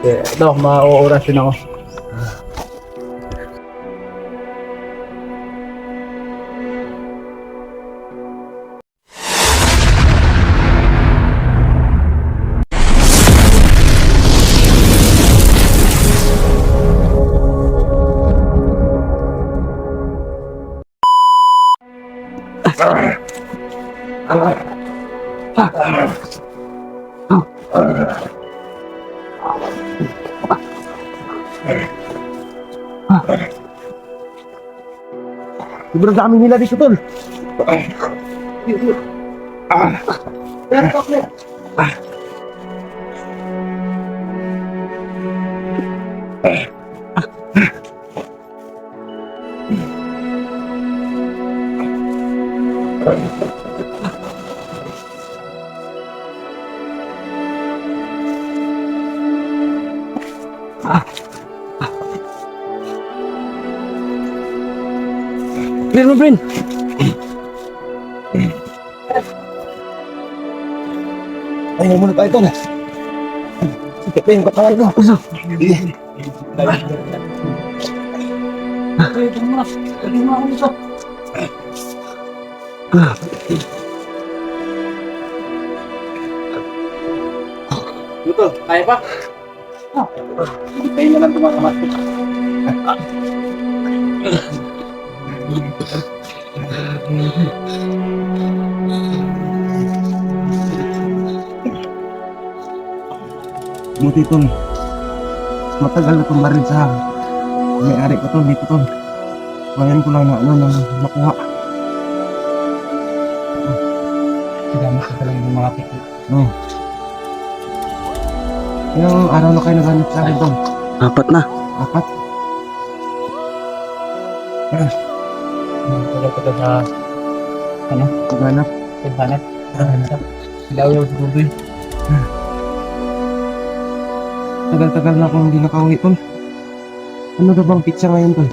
Ito, mauoras din ako. Sobrang dami nila dito, tol. Clear mo, Brin. Ay, muna tayo, tol. Sikip na yung katawan ko. Puso. Dito, kaya pa? Tayo na lang tumakamat. Buti, tol. Matagal na itong marin sa may-ari ko, tol. Dito, tol. Ngayon ko lang na nakuha. Gamit ka talaga ng mga pikit. Oh. Ilang araw na kayo nagamit sa akin, tol? 4 na. 4? Tulog ko sa, ano, Paghanap. paghanap. Ilaw yung tuloy. Tagal-tagal na akong hindi nakauwi, tol. Ano na bang pizza ngayon, tol?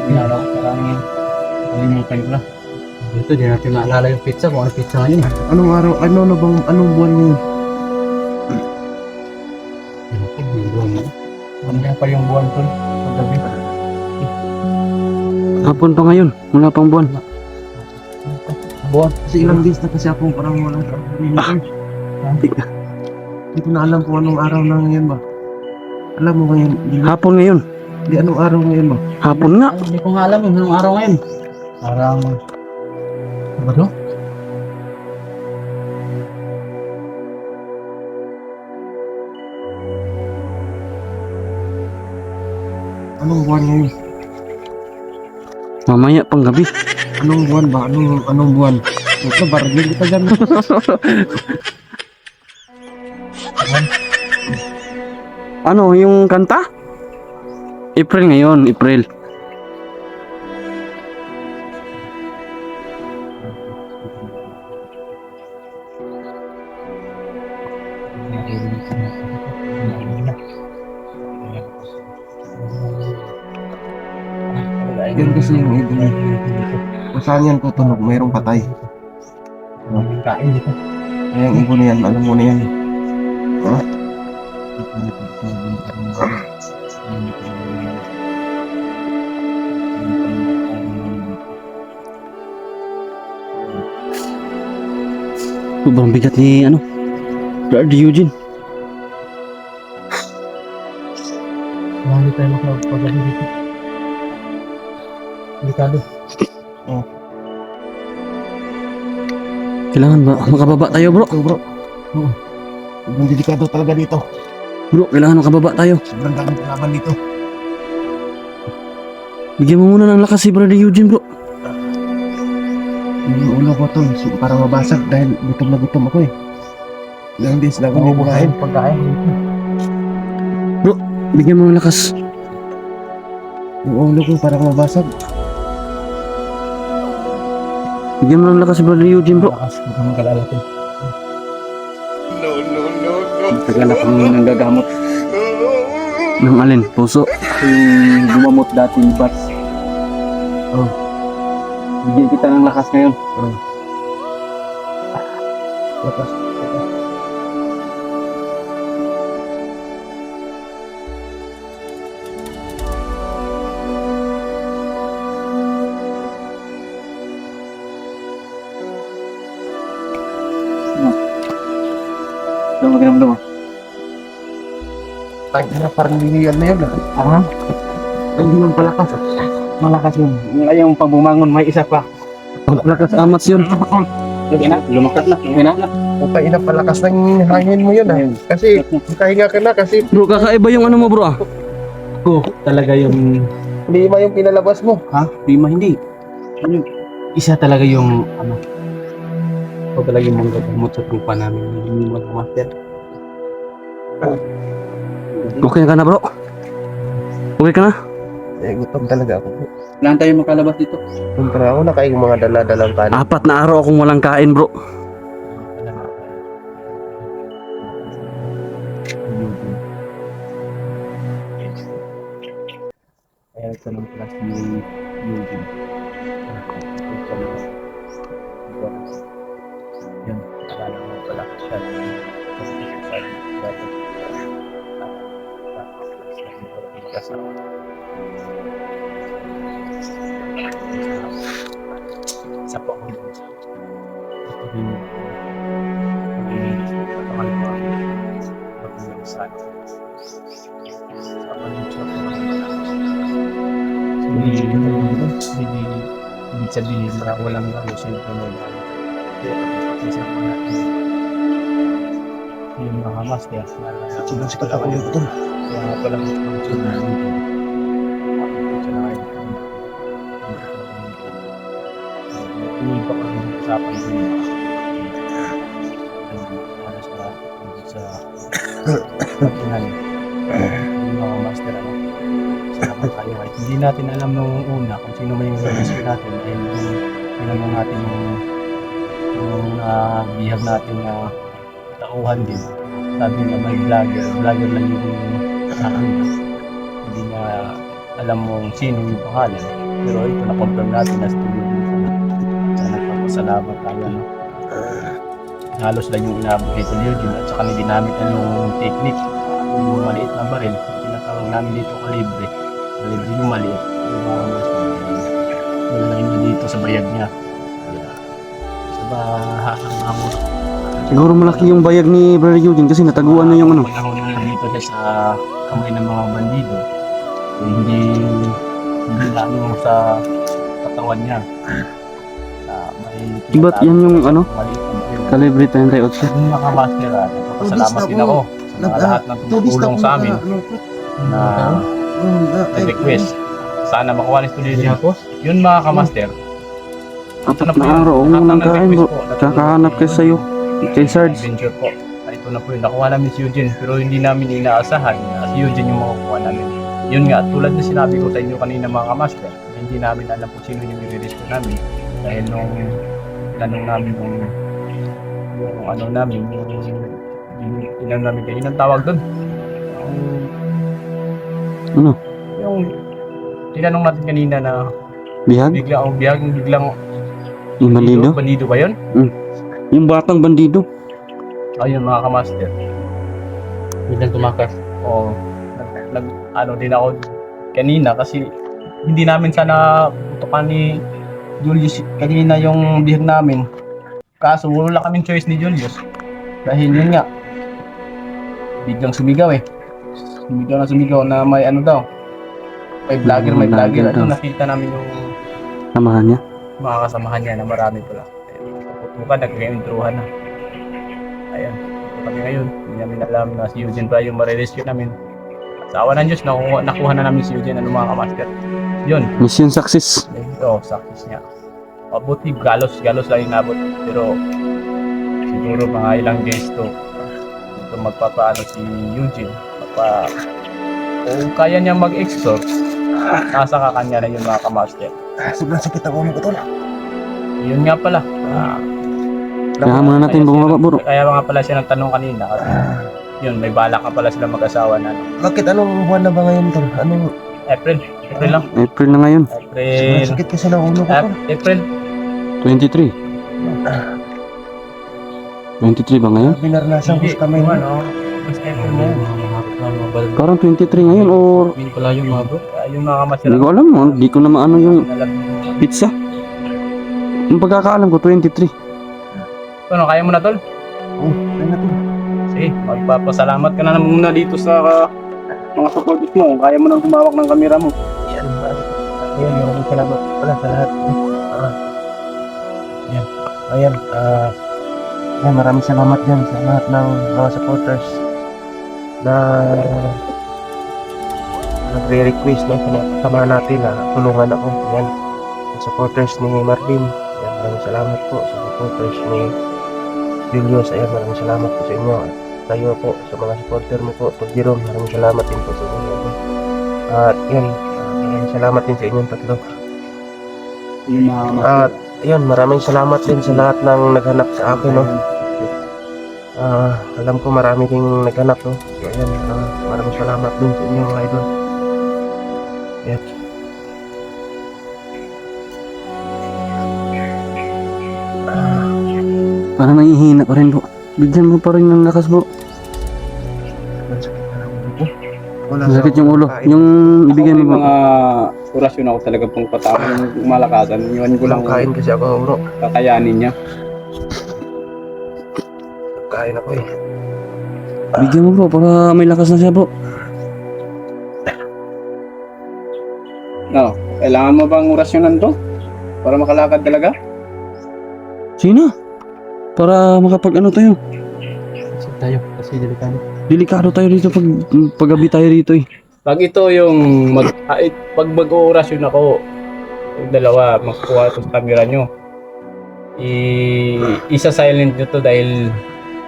Pinaraw ko parang yun. Kalimutan ko na. Dito, di natin maalala yung pizza. Kung ano pizza ngayon. Anong araw, anong buwan ngayon? Yung buwan mo. Ano pa yung buwan ko? Paggabi. Hapon pa ngayon, wala pang buwan. Buwan. Kasi ilang days na kasi ako parang walang trabaho. Hindi ko na alam kung anong araw na ngayon ba. Alam mo ngayon, Hapon ngayon, hindi anong araw ngayon ba? hapon nga. Hindi ko nga alam yung anong araw ngayon. Parang... Ano ba to? Anong buwan ngayon? Mamaya pang gabi. Anong buwan ba? Anong buwan? Ito, barangay kita dyan. Ano, yung kanta? April ngayon, April. Yan kasi yung ibon. Kung saan yan tutunog, mayroong patay. Kain dito. Kaya yung ibon na yan, alam mo na yan. Sobrang bigat ni, ano, Brother Eugene. Hindi tayo makapagabi dito. Delikado. Kailangan ba, makababa tayo bro. Ito, bro. Oo. Sobrang delikado talaga dito. Bro, kailangan makababa tayo. Sobrang daming kalaban dito. Bigyan mo muna ng lakas si Brother Eugene bro. Yung ulo ko to, para mabasag dahil gutom na gutom ako eh. Ilang days na ako hindi kumain. Pagkain. Bigyan mo ng lakas. Yung ulo ko parang mabasag. Bigyan mo ng lakas si Brother Eugene bro. Lakas. Huwag kang mag-alala ko. Tagal akong nanggagamot. Ng alin? Puso. Yung gumamot dati ni Bats. Oh. Bigyan kita ng lakas ngayon. Lakas. Ano maginamdam mo? Ay, parang liniyan na yun. Ah, Ay, hindi man palakas. malakas yun. Ngayong pagbumangon may isa pa. Malakas amat yun. Lumakas na. Puta ina, palakas ng hangin mo yun. Kasi, kahinga ka na kasi Bro, kakaiba yung ano mo bro ah. Ko talaga yung lima yung pinalabas mo. lima hindi. Ano, isa talaga yung ano. Ito talaga yung manggagamot sa trupa namin. Yung mga master. Okay ka na bro? Okay ka na? Eh, gutom talaga ako. Kailangan tayo makalabas dito. Punta ako na kayong mga dala-dalang kanin. 4 na araw akong walang kain bro. Kaya ito ng class ni Eugene. Yun, akala mo pala siya. Isa po ako dun. Ito din yung pagkamal ko ang sa hindi sabihin na walang ayusin ko mo yung mga master Sikat ako yung gutom. kaya nga pala hindi pa kami usapan sa pagkinan yung mga master ano. Salamat tayo kahit hindi natin alam nung una kung sino man yung rescue natin dahil tinanong natin yung bihag natin na tauhan din. Sabi na may vlogger lang yung saan hindi niya alam mo sino yung pangalan, pero ito na-confirm natin na studio na nagpapasalamat tayo no? Halos lang yung inabot kay Eugene at saka ginamit na yung technique yung maliit na baril tinatawag namin dito kalibre yung maliit yung mga mas nilagay niya dito sa bayag niya sa bahang Siguro malaki yung bayag ni Brother Eugene kasi nataguan na yung ano. panahon na dito siya sa kamay ng mga bandido hindi ano sa katawan niya may Iba't yan yung ano, maliit na baril. calibre 38. Yung mga master, nagpapasalamat din ako sa mga lahat ng tumutulong sa amin na request. Sana makuha ni Studio Japos. Yun mga kamaster. 4 na araw akong walang kain bro. Kakahanap kayo sa'yo. Kay Sarge. Adventure po. Ito na po yun. Nakuha namin si Eugene pero hindi namin inaasahan na si Eugene yung makukuha namin. Yun nga, tulad na sinabi ko sa inyo kanina mga kamaster, hindi namin alam kung sino yung i-rescue namin. Dahil nung tanong namin yung ano namin, yung namin kayo, ang tawag doon? Ano? Yung tinanong natin kanina na Bihag? biglang Yung bandido? bandido ba yun? Yung batang bandido. Ayun mga kamaster. Biglang tumakas. O, ano din ako kanina kasi hindi namin sana tutukan ni Julius kanina yung bihag namin. Kaso wala kaming choice ni Julius. Dahil yun nga, biglang sumigaw eh. Sumigaw na may ano daw. May vlogger. Ano, nakita namin yung Samahan niya. mga kasamahan niya na marami pala. Putukan, nagkaka-introhan na. Ayan, ito kami ngayon. Hindi namin alam na si Eugene pa yung marirescue namin. Sa awa ng Diyos, nakuha na namin si Eugene, ano mga kamaster. Yun, Mission success. ito, success niya. Mabuti, galos lang yung nabot. Pero, siguro mga ilang days to. Ito magpapaano si Eugene. Kung kaya niya mag-extort, nasa kakanya na yun mga kamaster. Sobrang sakit ako ng gutom. Yun nga pala. Kaya muna natin bumaba bro. Kaya nga pala siya nagtanong kanina kasi yun, may balak ka pala sila mag-asawa na Bakit anong buwan na ba ngayon tol? Anong April lang. April na ngayon. sobrang April. sakit kasi ng ulo ko tol. April. 23. 23 ba ngayon? Binarnasan ko sa kamay mo. ano, mas April mo. Parang 23 ngayon or Yun pala yung mga bro. Yung mga kamasira. hindi ko alam mo. Hindi ko na maano yung pizza. Yung pagkakaalam ko 23. Ano, kaya mo na tol? Oh, ayun na tol. Sige, magpapasalamat ka na muna dito sa mga supporters mo. Kung kaya mo nang humawak ng kamera mo. Yan, ayan, maraming salamat pala sa lahat. Yan, ayan, yan, maraming salamat yan sa lahat ng mga supporters na nagre-request na kasama natin na tulungan ako. Yan, yung supporters ni Marvin. Yan, maraming salamat po sa supporters ni Julius. Ayan, maraming salamat po sa inyo. At tayo po sa mga supporter mo po, Tol Jerome, maraming salamat din po sa inyo. At yan, maraming salamat din sa inyong tatlo. Yung mga At yun, maraming salamat din sa lahat ng naghanap sa akin, no. Alam ko marami ding naghanap, no. So ayan, maraming salamat din sa inyo, mga idol. Yan. Parang nangihina pa rin po. Bigyan mo pa rin ng lakas po. Wala Masakit yung ulo. Yung ibigay Ako, mo may po. mga orasyon ako talaga pong patama yung malakasan. Iwan ko lang kain kasi ako, bro. kakayanin niya. Kain ako eh. Bigyan mo po para may lakas na siya po. No, kailangan mo bang orasyonan to? Para makalakad talaga? Sino? Para makapag ano tayo. Kasi tayo, kasi delikado. Delikado tayo dito paggabi tayo dito eh. Pag ito yung pag mag-orasyon ako, yung dalawa, magkuha ito sa camera nyo. Isa-silent nyo to dahil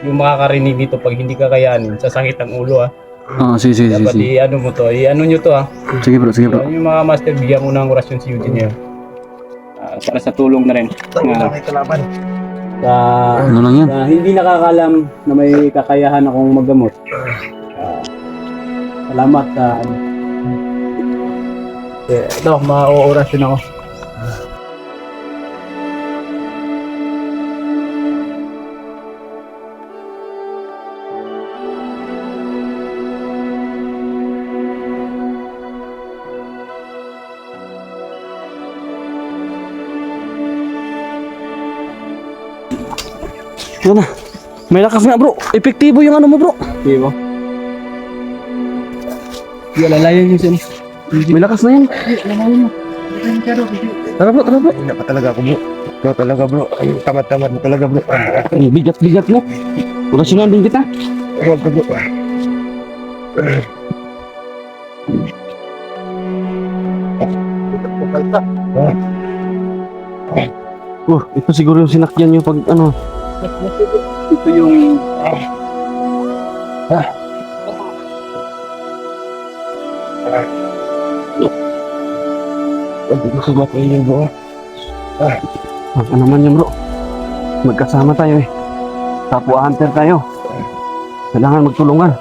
yung makakarinig dito pag hindi kakayanin, sasakit ang ulo Sige. Dapat i-ano mo to, i-ano nyo to Sige bro. Yung mga master, bigyan mo ng orasyon si Eugene yun. Para sa tulong na rin. May kalaban. Ano lang yan? Hindi nakakalam na may kakayahan akong maggamot. Salamat sa ano. Ito, ma-orasyon ako. Yan na. May lakas nga bro. Epektibo yung ano mo bro. Di ba? Di alalayan yung sin. May lakas na yan. Tara bro. Hindi pa talaga ako, bro. Ikaw talaga, bro. Ay, tamad-tamad mo talaga, bro. Ay, bigat mo. Orasyonan din kita. Huwag ka, bro. Ito siguro yung sinakyan nyo pag ano. Ito yung Hindi ko sumapayin, bro. Ano naman yan bro. Magkasama tayo eh. Kapwa hunter tayo. Kailangan magtulungan.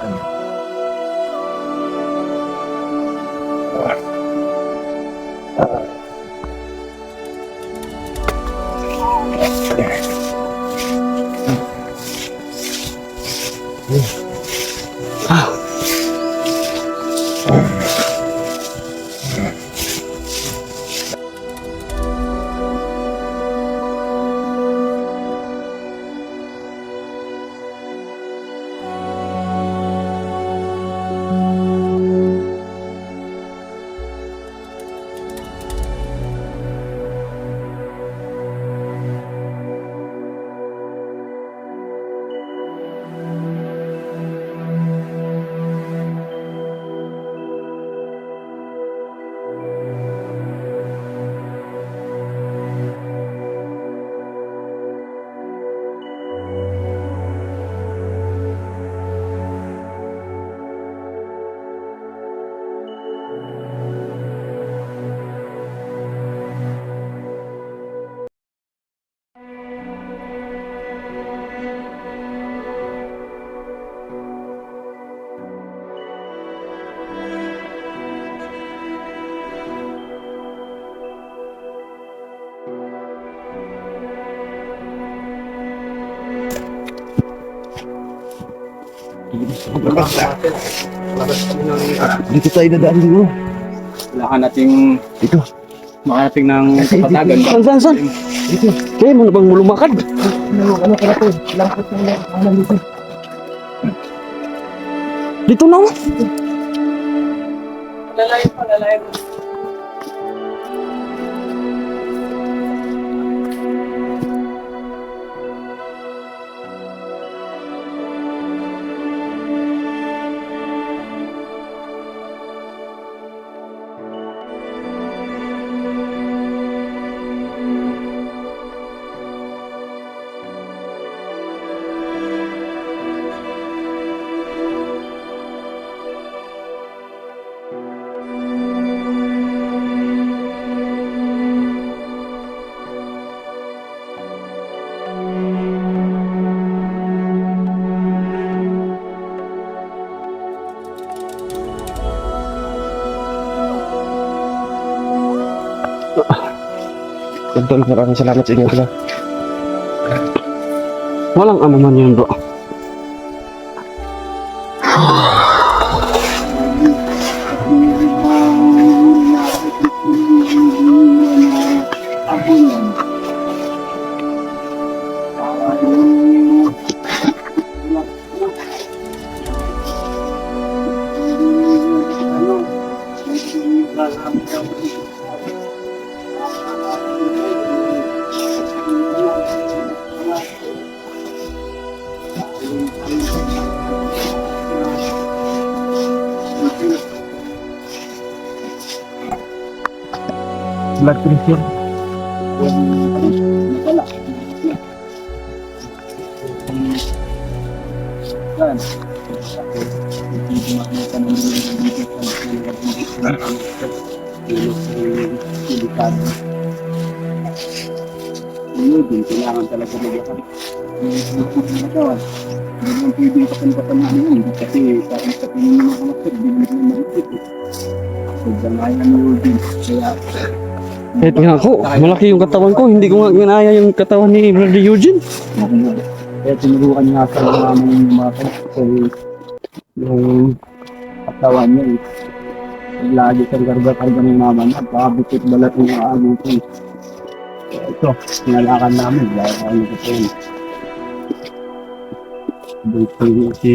Dito tayo dadaan, bro. kailangan nating Dito. makarating ng kapatagan. Saan? Dito. Kaya mo na bang mulumakad? Ano ka na to? Langkot na lang. Ano dito? Dito na. Lalayo pa, lalayo. Idol, maraming salamat sa inyo pala. Walang ano man yun, bro. Blood pressure. Kailangan talaga magyakan. Hindi mo pwede kapan-kapan na yun. Kasi parang sa tingin mo mga kapatid, hindi mo naman marikit. Pagdangayan mo din. Kaya, Kahit nga ako, malaki yung katawan ko. Hindi ko nga ginaya yung katawan ni Brother Eugene. kaya tinurukan nga sa mga kapatid. Yung katawan niya eh. Lagi kang karga-karga ng mama niya. Pakabukit balat ng mga agutin. Ito, sinalakan namin. Dahil ako nagkataon. Dito si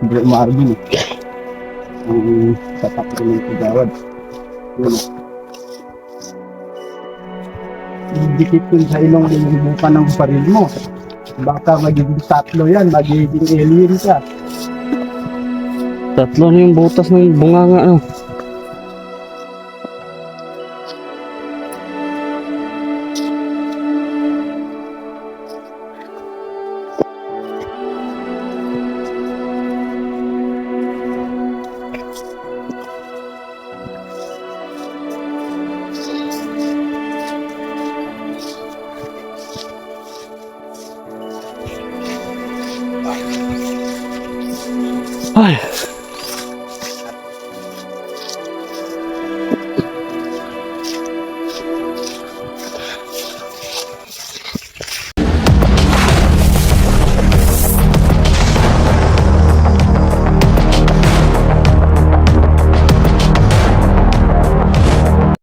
Bro Marvin. Ang tatakbo ng kagawad. Yun. Dikit yun sa ilong buka ng paril mo. Baka magiging tatlo yan. Magiging alien ka. Tatlo na yung butas ng bunganga, ano.